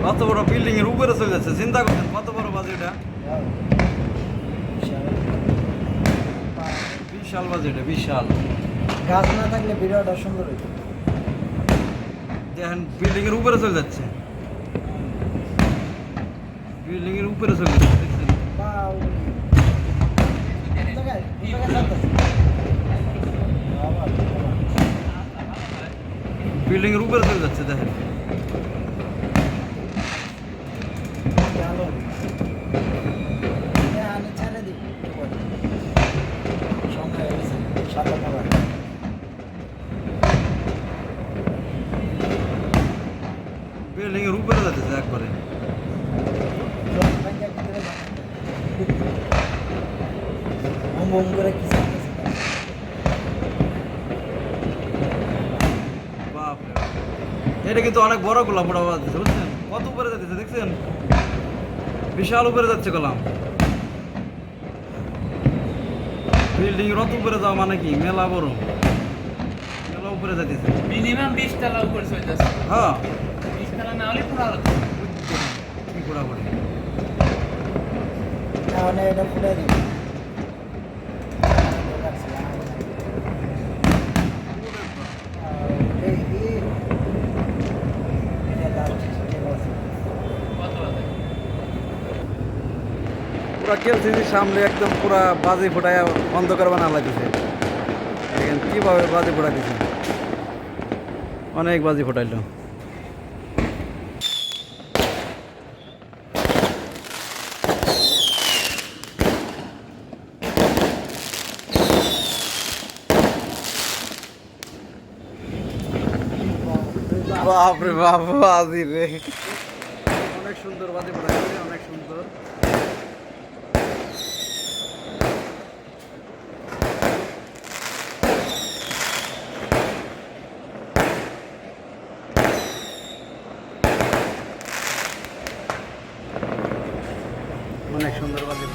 কত বড় বিল্ডিং এর উপরে চলে যাচ্ছে, চিন্তা করছেন কত বড় বাজি এটা? বিশাল বাজি এটা, বিশাল। গাছ না থাকলে ভিডিওটা সুন্দর হইতো। দেখেন বিল্ডিং এর উপরে চলে যাচ্ছে, বিল্ডিং এর উপরে চলে যাচ্ছে, দেখছেন? বিল্ডিং এর উপরে চলে যাচ্ছে, দেখেন। বিল্ডিং এর উপরে যাচ্ছে একবারে। বাপরে, এটা কিন্তু অনেক বড় গোলাম ওটা বাজছে, বুঝছেন? কত উপরে যাচ্ছে দেখছেন? বিশাল উপরে যাচ্ছে গোলাম। বিল্ডিং এর অত উপরে যাওয়া মানে কি মেলা বড়, মেলা উপরে যাচ্ছে। মিনিমাম 20 তলা উপরে চলে যাচ্ছে। হ্যাঁ 20 তলা না হলে পুরো আলো। কি ঘোরাঘুরি। তাহলে এটা ফুলে দিই। পুরা কেলসিসির সামনে একদম পুরা বাজি ফোটায় অন্ধকার বানা লাগতেছে। দেখেন কীভাবে বাজি ফোটা দিছে, অনেক বাজি ফোটাইলো। বাপরে বাপ, বাজি রে, অনেক সুন্দর বাজি ফোটাইছে, অনেক সুন্দর। অনেক সুন্দর বাজি।